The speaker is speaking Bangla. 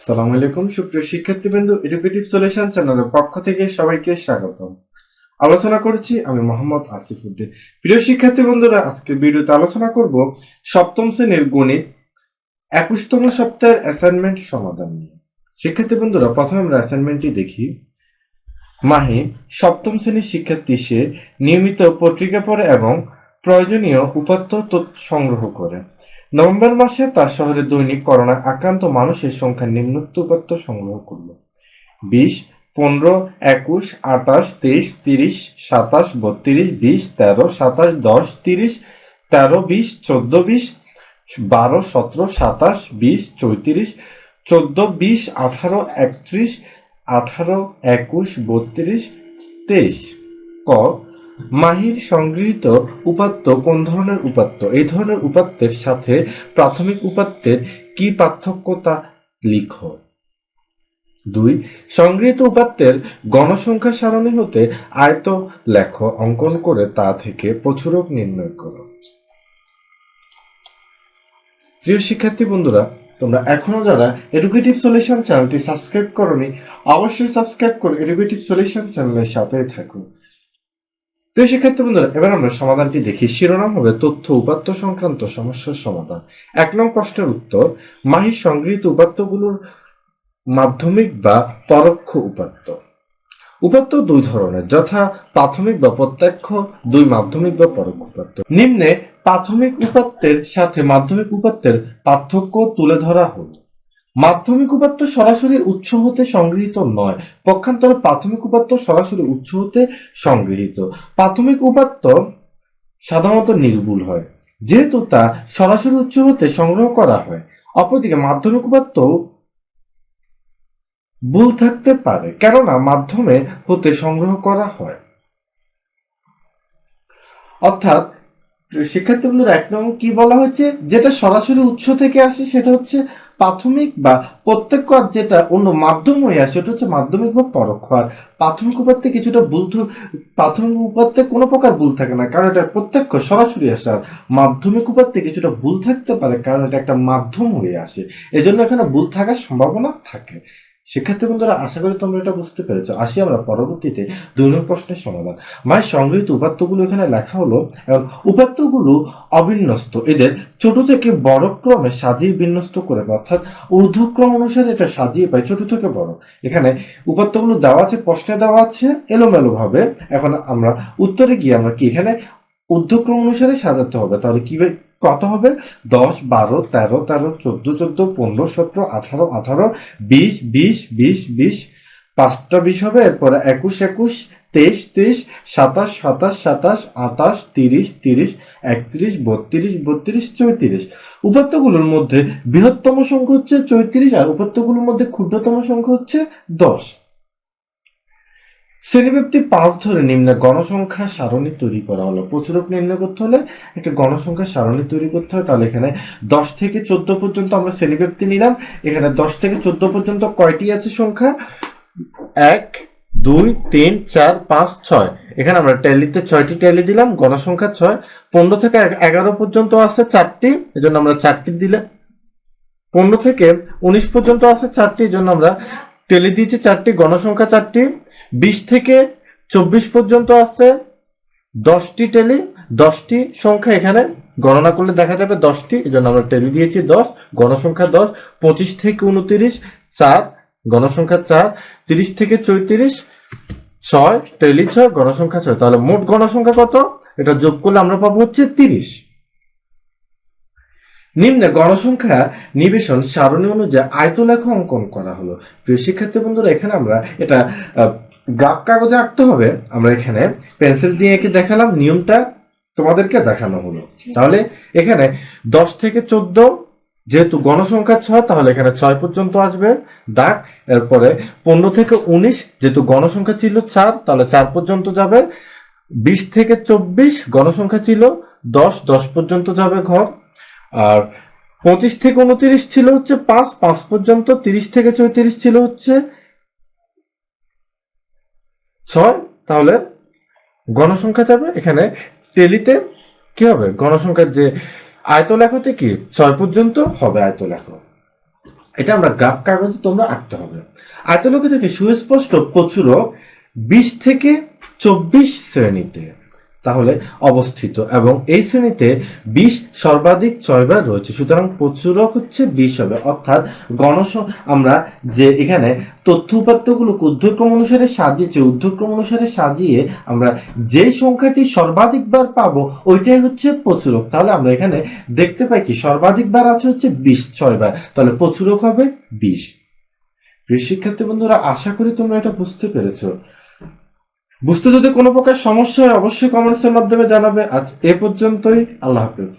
আসসালামু আলাইকুম সুপ্রিয় শিক্ষার্থীবৃন্দ, এডুকেটিভ সলিউশন চ্যানেলের পক্ষ থেকে সবাইকে স্বাগতম। আলোচনা করছি আমি মোহাম্মদ আসিফ উদ্দিন। প্রিয় শিক্ষার্থী বন্ধুরা, আজকের ভিডিওতে আলোচনা করব সপ্তম শ্রেণীর গণিত 21তম সপ্তাহের অ্যাসাইনমেন্ট সমাধান নিয়ে। শিক্ষার্থী বন্ধুরা, প্রথমে আমরা অ্যাসাইনমেন্টটি দেখি। মাহি সপ্তম শ্রেণীর শিক্ষার্থী। সে নিয়মিত পত্রিকা পড়ে এবং প্রয়োজনীয় উপাত্ত সংগ্রহ করে। নভেম্বর মাসে তার শহরে দৈনিক করোনায় আক্রান্ত মানুষের সংখ্যা নিম্নোক্ত উপাত্ত সংগ্রহ করল: 20, 15, 21, 28, 23, 30, 27, 32, 20, 13, 27, 10, 30, 13, 20, 14, 20, 12, 17, 27, 20, 34, 14, 20, 18, 31, 18, 21, 32, 23। ক. মাহির সংগৃহীত উপাত্ত কোন ধরনের উপাত্ত? এই ধরনের উপাত্তের সাথে প্রাথমিক উপাত্তের কি পার্থক্য তা লিখো। 2. সংগৃহীত উপাত্তের গণসংখ্যা সারণী হতে আয়ত লেখো, অঙ্কন করে তা থেকে প্রচুরক নির্ণয় করো। প্রিয় শিক্ষার্থী বন্ধুরা, তোমরা এখনো যারা এডুকেটিভ সলিউশন চ্যানেলটি সাবস্ক্রাইব করোনি, অবশ্যই সাবস্ক্রাইব করে এডুকেটিভ সলিউশন চ্যানেলের সাথে থাকো। প্রিয় শিক্ষার্থী বন্ধুরা, এবার আমরা সমাধানটি দেখি। শিরোনাম হবে তথ্য উপাত্ত সংক্রান্ত সমস্যার সমাধান। 1 নং প্রশ্নের উত্তর: মাহির সংগৃহীত উপাত্তগুলোর মাধ্যমিক বা পরোক্ষ উপাত্ত। উপাত্ত দুই ধরনের, যথা প্রাথমিক বা প্রত্যক্ষ, 2 মাধ্যমিক বা পরোক্ষ উপাত্ত। নিম্নে প্রাথমিক উপাত্তের সাথে মাধ্যমিক উপাত্তের পার্থক্য তুলে ধরা হলো। মাধ্যমিক উপাত্ত সরাসরি উৎস হতে সংগৃহীত নয়, পক্ষান্তরে প্রাথমিক উপাত্ত সরাসরি উৎস হতে সংগৃহীত। প্রাথমিক উপাত্ত সাধারণত নির্ভুল হয়, যেহেতু তা সরাসরি উৎস হতে সংগ্রহ করা হয়। অপরদিকে মাধ্যমিক উপাত্ত ভুল থাকতে পারে, কেননা মাধ্যমে হতে সংগ্রহ করা হয়। অর্থাৎ শিক্ষার্থী বন্ধুরা, 1 নং কি বলা হয়েছে? যেটা সরাসরি উৎস থেকে আসে সেটা হচ্ছে প্রাথমিক বা প্রত্যক্ষ, আর যেটা অন্য মাধ্যম হয়ে আসে ওটা হচ্ছে মাধ্যমিক বা পরোক্ষ। আর প্রাথমিক উপাত্তে কিছুটা ভুল, প্রাথমিক উপাত্তে কোনো প্রকার ভুল থাকে না, কারণ এটা প্রত্যক্ষ সরাসরি আসে। আর মাধ্যমিক উপাত্তে কিছুটা ভুল থাকতে পারে, কারণ এটা একটা মাধ্যম হয়ে আসে, এজন্য এখানে ভুল থাকার সম্ভাবনা থাকে। শিক্ষার্থী বন্ধুরা, আশা করি তোমরা এটা বুঝতে পেরেছো। আসি আমরা পরবর্তীতে 2 নং প্রশ্নের সমাধান। মায়ের সংগৃহীত উপাত্তগুলো এখানে লেখা হলো এবং উপাত্তগুলো অবিন্যস্ত, এদের ছোট থেকে বড় ক্রমে সাজিয়ে বিন্যস্ত করে, অর্থাৎ ঊর্ধ্বক্রম অনুসারে এটা সাজিয়ে পাই, ছোট থেকে বড়। এখানে উপাত্তগুলো দেওয়া আছে, প্রশ্নে দেওয়া আছে এলোমেলো ভাবে। এখন আমরা উত্তরে গিয়ে আমরা কি এখানে ঊর্ধ্বক্রম অনুসারে সাজাতে হবে। তাহলে কি কত হবে? 10, 12, 13, 13, 14, 14, 15, 17, 18, 18, 20, 20, 20, 20, 5টা 20 হবে। এরপরে 21, 21, 23, 23, 27, 27, 27, 28, 30, 30, 31, 32, 32, 34। উপাত্তগুলোর মধ্যে বৃহত্তম সংখ্যা হচ্ছে 34, আর উপাত্তগুলোর মধ্যে ক্ষুদ্রতম সংখ্যা হচ্ছে 10। শ্রেণীব্যাপ্তি 5 ধরে নিম্নে গণসংখ্যা সারণী তৈরি করা হলো। প্রচুরক নির্ণয় করতে হলে একটা গণসংখ্যা সারণী তৈরি করতে হয়। তাহলে এখানে 10 থেকে 14 পর্যন্ত আমরা শ্রেণীব্যাপ্তি নিলাম। এখানে 10 থেকে 14 পর্যন্ত কয়টি আছে সংখ্যা? 1, 2, 3, 4, 5, 6। এখানে আমরা ট্যালিতে 6টি ট্যালি দিলাম, গণসংখ্যা 6। 15 থেকে 11 পর্যন্ত আছে 4টি, এজন্য আমরা 4টি দিলে। 15 থেকে 19 পর্যন্ত আছে 4টি, এজন্য আমরা ট্যালি দিয়েছি 4টি, গণসংখ্যা 4টি। 20 থেকে 24 পর্যন্ত আছে 10টি ট্যালি, 10টি সংখ্যা এখানে গণনা করলে দেখা যাবে 10টি, এজন্য আমরা ট্যালি দিয়েছি 10, গণসংখ্যা 10। 25 থেকে 29 4, গণসংখ্যা 4। 30 থেকে 34 6, ট্যালি 6, গণসংখ্যা 6। তাহলে মোট গণসংখ্যা কত? এটা যোগ করলে আমরা পাবো হচ্ছে 30। নিম্নে গণসংখ্যা নিবেশন সারণী অনুযায়ী আয়তলেখ অঙ্কন করা হলো। প্রিয় শিক্ষার্থী বন্ধুরা, এখানে আমরা এটা গ্রাফ কাগজে আঁকতে হবে। আমরা এখানে পেন্সিল দিয়ে এঁকে দেখালাম, নিয়মটা তোমাদেরকে দেখানো হলো। তাহলে এখানে 10 থেকে 14, যেহেতু গণসংখ্যা 6, তাহলে এখানে 6 পর্যন্ত আসবে দাগ। এরপরে 15 থেকে 19, যেহেতু গণসংখ্যা ছিল 4, তাহলে 4 পর্যন্ত যাবে। 20 থেকে 24, গণসংখ্যা ছিল 10, 10 পর্যন্ত যাবে ঘর। আর 25 থেকে 29 ছিল হচ্ছে 5, 5 পর্যন্ত। 30 থেকে 34 ছিল হচ্ছে 6, তাহলে গণসংখ্যা যাবে এখানে টেলিতে কি হবে? গণসংখ্যার যে আয়তলেখতে কি 6 পর্যন্ত হবে আয়তলেখ। এটা আমরা গ্রাফ কাগজে তোমরা আঁকতে হবে। আয়তলোকে থেকে সুস্পষ্ট প্রচুরক 20 থেকে 24 শ্রেণীতে তাহলে অবস্থিত এবং এই শ্রেণীতে 20 সর্বাধিক 6 বার রয়েছে, সুতরাং প্রচুরক হচ্ছে 20 হবে। অর্থাৎ আমরা যে এখানে তথ্য উপাত্তগুলোকে ঊর্ধ্বক্রম অনুসারে সাজিয়েছি, ঊর্ধ্বক্রম অনুসারে সাজিয়ে আমরা যে সংখ্যাটি সর্বাধিক বার পাবো ওইটাই হচ্ছে প্রচুরক। তাহলে আমরা এখানে দেখতে পাই কি সর্বাধিক বার আছে হচ্ছে 20, 6 বার, তাহলে প্রচুরক হবে 20। প্রিয় শিক্ষার্থী বন্ধুরা, আশা করি তোমরা এটা বুঝতে পেরেছো। বুঝতে যদি কোনো প্রকার সমস্যা হয় অবশ্যই কমেন্টসের মাধ্যমে জানাবে। আজ এ পর্যন্তই, আল্লাহ হাফেজ।